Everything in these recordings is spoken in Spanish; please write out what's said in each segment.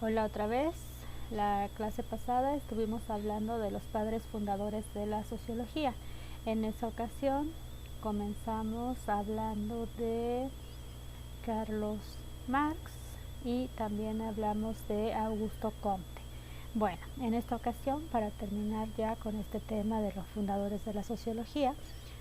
Hola otra vez. La clase pasada estuvimos hablando de los padres fundadores de la sociología. En esa ocasión comenzamos hablando de Carlos Marx y también hablamos de Augusto Comte. Bueno, en esta ocasión, para terminar ya con este tema de los fundadores de la sociología,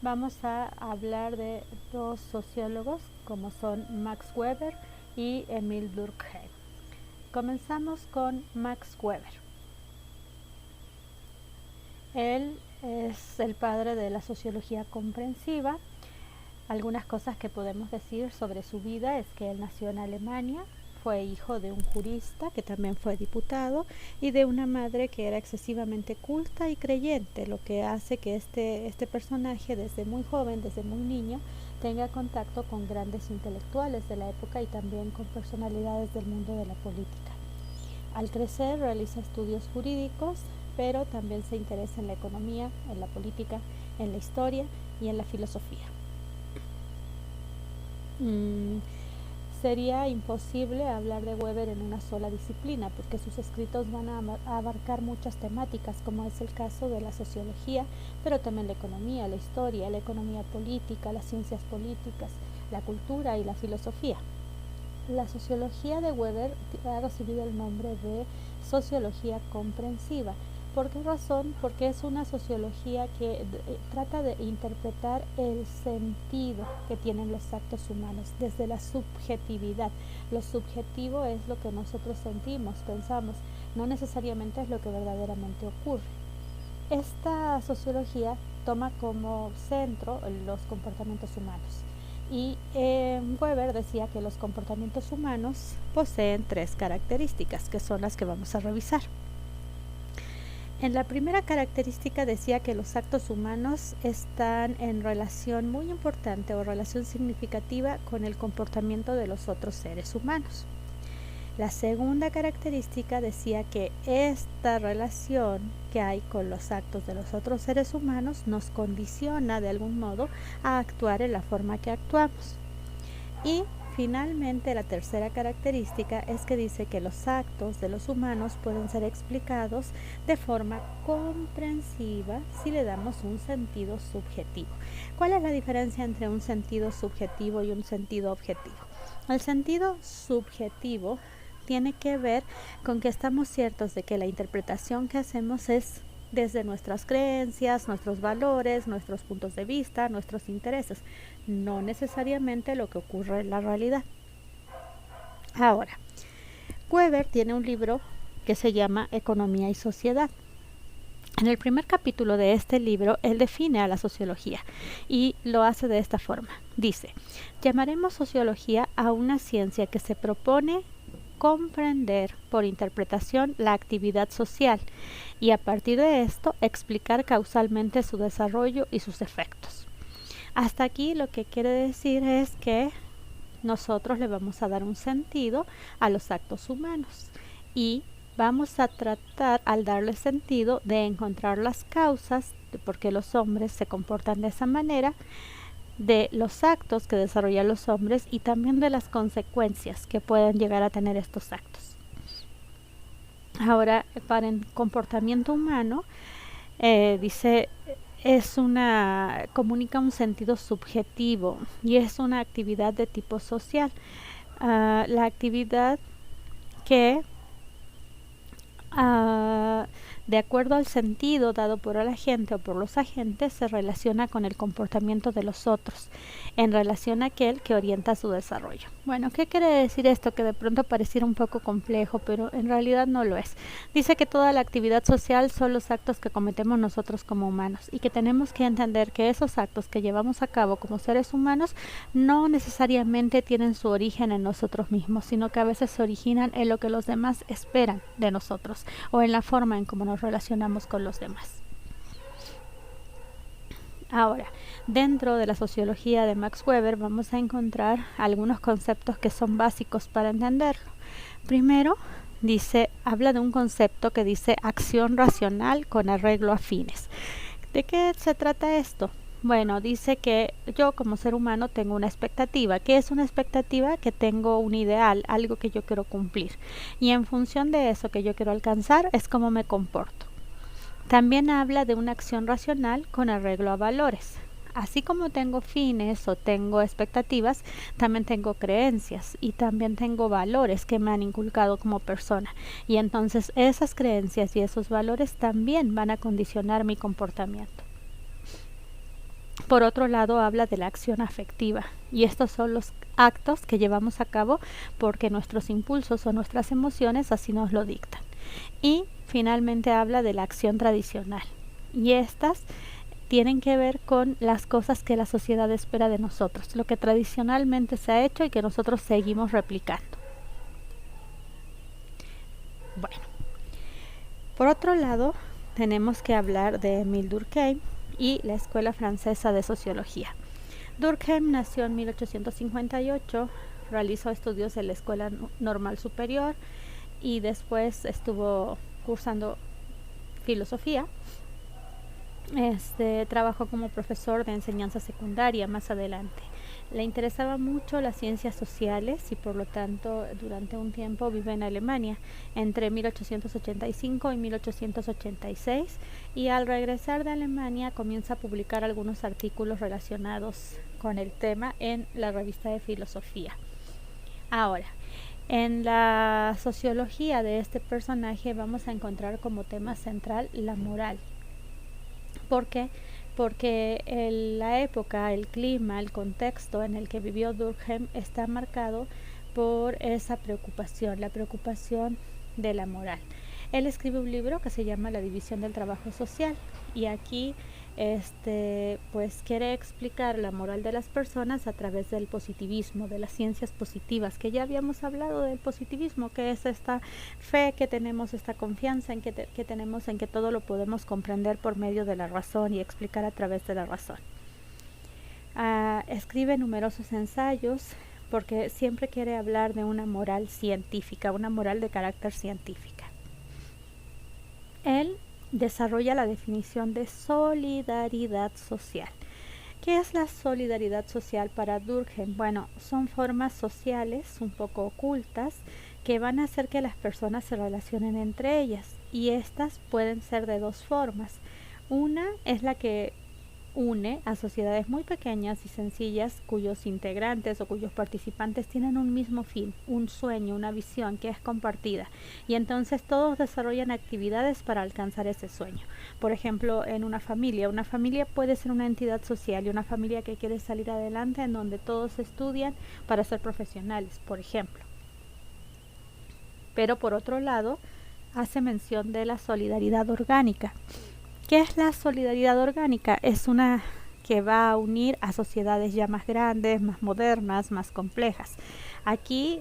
vamos a hablar de dos sociólogos como son Max Weber y Emil Durkheim. Comenzamos con Max Weber. Él es el padre de la sociología comprensiva. Algunas cosas que podemos decir sobre su vida es que él nació en Alemania, fue hijo de un jurista que también fue diputado y de una madre que era excesivamente culta y creyente, lo que hace que este personaje desde muy joven, desde muy niño, tenga contacto con grandes intelectuales de la época y también con personalidades del mundo de la política. Al crecer realiza estudios jurídicos, pero también se interesa en la economía, en la política, en la historia y en la filosofía. Sería imposible hablar de Weber en una sola disciplina, porque sus escritos van a abarcar muchas temáticas, como es el caso de la sociología, pero también la economía, la historia, la economía política, las ciencias políticas, la cultura y la filosofía. La sociología de Weber ha recibido el nombre de sociología comprensiva. ¿Por qué razón? Porque es una sociología que trata de interpretar el sentido que tienen los actos humanos desde la subjetividad. Lo subjetivo es lo que nosotros sentimos, pensamos, no necesariamente es lo que verdaderamente ocurre. Esta sociología toma como centro los comportamientos humanos. Y Weber decía que los comportamientos humanos poseen tres características, que son las que vamos a revisar. En la primera característica decía que los actos humanos están en relación muy importante o relación significativa con el comportamiento de los otros seres humanos. La segunda característica decía que esta relación que hay con los actos de los otros seres humanos nos condiciona de algún modo a actuar en la forma que actuamos. Y finalmente la tercera característica es que dice que los actos de los humanos pueden ser explicados de forma comprensiva si le damos un sentido subjetivo. ¿Cuál es la diferencia entre un sentido subjetivo y un sentido objetivo? El sentido subjetivo tiene que ver con que estamos ciertos de que la interpretación que hacemos es desde nuestras creencias, nuestros valores, nuestros puntos de vista, nuestros intereses, no necesariamente lo que ocurre en la realidad. Ahora, Weber tiene un libro que se llama Economía y Sociedad. En el primer capítulo de este libro, él define a la sociología y lo hace de esta forma. Dice, llamaremos sociología a una ciencia que se propone comprender por interpretación la actividad social y a partir de esto explicar causalmente su desarrollo y sus efectos. Hasta aquí lo que quiere decir es que nosotros le vamos a dar un sentido a los actos humanos y vamos a tratar, al darle sentido, de encontrar las causas de por qué los hombres se comportan de esa manera, de los actos que desarrollan los hombres y también de las consecuencias que pueden llegar a tener estos actos. Ahora, para el comportamiento humano, dice, comunica un sentido subjetivo y es una actividad de tipo social. La actividad que de acuerdo al sentido dado por el agente o por los agentes, se relaciona con el comportamiento de los otros, en relación a aquel que orienta su desarrollo. Bueno, ¿qué quiere decir esto? Que de pronto pareciera un poco complejo, pero en realidad no lo es. Dice que toda la actividad social son los actos que cometemos nosotros como humanos y que tenemos que entender que esos actos que llevamos a cabo como seres humanos no necesariamente tienen su origen en nosotros mismos, sino que a veces se originan en lo que los demás esperan de nosotros o en la forma en cómo nos relacionamos con los demás. Ahora, dentro de la sociología de Max Weber vamos a encontrar algunos conceptos que son básicos para entenderlo. Primero, habla de un concepto que dice acción racional con arreglo a fines. ¿De qué se trata esto? Bueno, dice que yo como ser humano tengo una expectativa. ¿Qué es una expectativa? Que tengo un ideal, algo que yo quiero cumplir. Y en función de eso que yo quiero alcanzar es cómo me comporto. También habla de una acción racional con arreglo a valores. Así como tengo fines o tengo expectativas, también tengo creencias y también tengo valores que me han inculcado como persona. Y entonces esas creencias y esos valores también van a condicionar mi comportamiento. Por otro lado, habla de la acción afectiva, y estos son los actos que llevamos a cabo porque nuestros impulsos o nuestras emociones así nos lo dictan. Y finalmente habla de la acción tradicional, y estas tienen que ver con las cosas que la sociedad espera de nosotros, lo que tradicionalmente se ha hecho y que nosotros seguimos replicando. Bueno, por otro lado, tenemos que hablar de Émile Durkheim y la Escuela Francesa de Sociología. Durkheim nació en 1858, realizó estudios en la Escuela Normal Superior y después estuvo cursando filosofía. Trabajó como profesor de enseñanza secundaria más adelante. Le interesaban mucho las ciencias sociales y por lo tanto durante un tiempo vive en Alemania entre 1885 y 1886 y al regresar de Alemania comienza a publicar algunos artículos relacionados con el tema en la revista de filosofía. Ahora, en la sociología de este personaje vamos a encontrar como tema central la moral. ¿Por qué? Porque la época, el clima, el contexto en el que vivió Durkheim está marcado por esa preocupación, la preocupación de la moral. Él escribe un libro que se llama La división del trabajo social y aquí pues quiere explicar la moral de las personas a través del positivismo, de las ciencias positivas, que ya habíamos hablado del positivismo, que es esta fe que tenemos, esta confianza en que tenemos en que todo lo podemos comprender por medio de la razón y explicar a través de la razón. Escribe numerosos ensayos porque siempre quiere hablar de una moral científica, una moral de carácter científica. Él desarrolla la definición de solidaridad social. ¿Qué es la solidaridad social para Durkheim? Bueno, son formas sociales un poco ocultas que van a hacer que las personas se relacionen entre ellas y estas pueden ser de dos formas. Una es la que une a sociedades muy pequeñas y sencillas cuyos integrantes o cuyos participantes tienen un mismo fin, un sueño, una visión que es compartida y entonces todos desarrollan actividades para alcanzar ese sueño. Por ejemplo, en una familia puede ser una entidad social y una familia que quiere salir adelante en donde todos estudian para ser profesionales, por ejemplo. Pero por otro lado, hace mención de la solidaridad orgánica. ¿Qué es la solidaridad orgánica? Es una que va a unir a sociedades ya más grandes, más modernas, más complejas. Aquí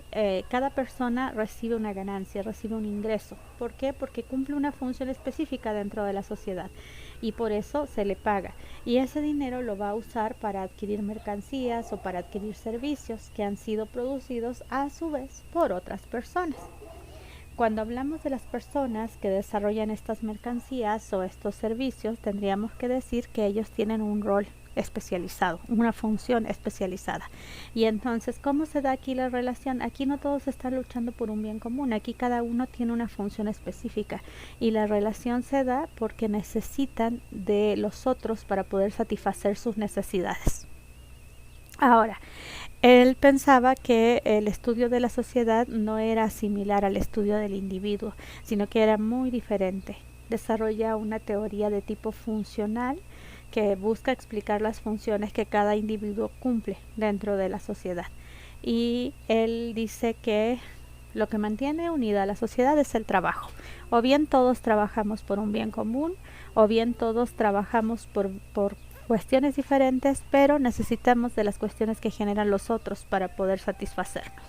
cada persona recibe una ganancia, recibe un ingreso. ¿Por qué? Porque cumple una función específica dentro de la sociedad y por eso se le paga. Y ese dinero lo va a usar para adquirir mercancías o para adquirir servicios que han sido producidos a su vez por otras personas. Cuando hablamos de las personas que desarrollan estas mercancías o estos servicios, tendríamos que decir que ellos tienen un rol especializado, una función especializada. Y entonces, ¿cómo se da aquí la relación? Aquí no todos están luchando por un bien común, aquí cada uno tiene una función específica y la relación se da porque necesitan de los otros para poder satisfacer sus necesidades. Ahora, él pensaba que el estudio de la sociedad no era similar al estudio del individuo, sino que era muy diferente. Desarrolla una teoría de tipo funcional que busca explicar las funciones que cada individuo cumple dentro de la sociedad. Y él dice que lo que mantiene unida a la sociedad es el trabajo. O bien todos trabajamos por un bien común, o bien todos trabajamos por cuestiones diferentes, pero necesitamos de las cuestiones que generan los otros para poder satisfacernos.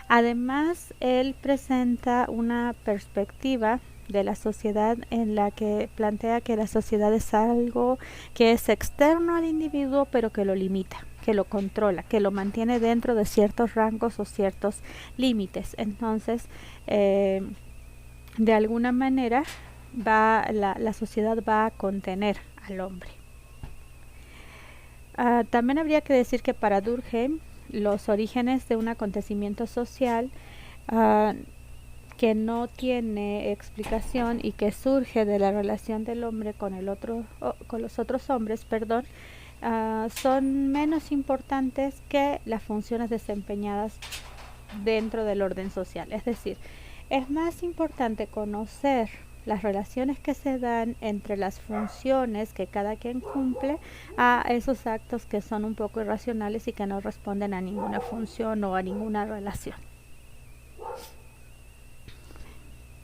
Además, él presenta una perspectiva de la sociedad en la que plantea que la sociedad es algo que es externo al individuo, pero que lo limita, que lo controla, que lo mantiene dentro de ciertos rangos o ciertos límites. Entonces, de alguna manera, la sociedad va a contener al hombre. También habría que decir que para Durkheim los orígenes de un acontecimiento social ah, que no tiene explicación y que surge de la relación del hombre con el otro, con los otros hombres, perdón, son menos importantes que las funciones desempeñadas dentro del orden social. Es decir, es más importante conocer las relaciones que se dan entre las funciones que cada quien cumple a esos actos que son un poco irracionales y que no responden a ninguna función o a ninguna relación.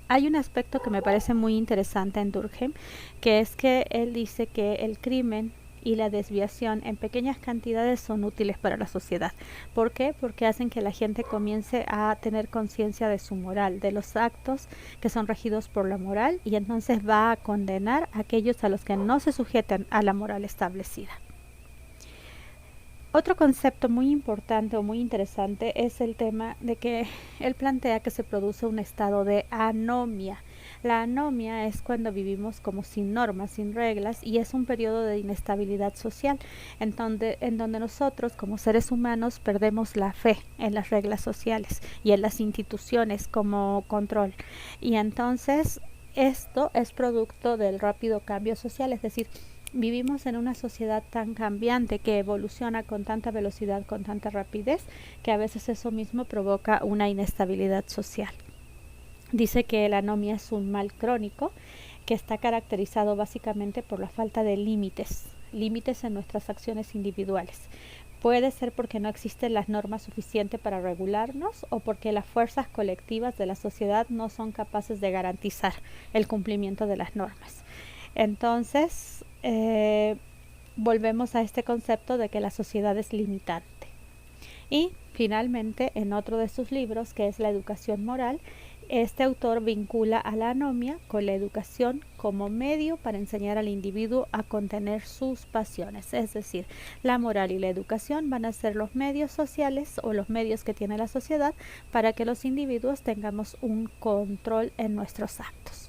Hay un aspecto que me parece muy interesante en Durkheim, que es que él dice que el crimen y la desviación en pequeñas cantidades son útiles para la sociedad. ¿Por qué? Porque hacen que la gente comience a tener conciencia de su moral, de los actos que son regidos por la moral, y entonces va a condenar a aquellos a los que no se sujetan a la moral establecida. Otro concepto muy importante o muy interesante es el tema de que él plantea que se produce un estado de anomia. La anomia es cuando vivimos como sin normas, sin reglas, y es un periodo de inestabilidad social en donde nosotros como seres humanos perdemos la fe en las reglas sociales y en las instituciones como control. Y entonces esto es producto del rápido cambio social, es decir, vivimos en una sociedad tan cambiante que evoluciona con tanta velocidad, con tanta rapidez, que a veces eso mismo provoca una inestabilidad social. Dice que la anomia es un mal crónico que está caracterizado básicamente por la falta de límites en nuestras acciones individuales. Puede ser porque no existen las normas suficientes para regularnos o porque las fuerzas colectivas de la sociedad no son capaces de garantizar el cumplimiento de las normas. Entonces, volvemos a este concepto de que la sociedad es limitante. Y finalmente, en otro de sus libros, que es La educación moral, este autor vincula a la anomia con la educación como medio para enseñar al individuo a contener sus pasiones. Es decir, la moral y la educación van a ser los medios sociales o los medios que tiene la sociedad para que los individuos tengamos un control en nuestros actos.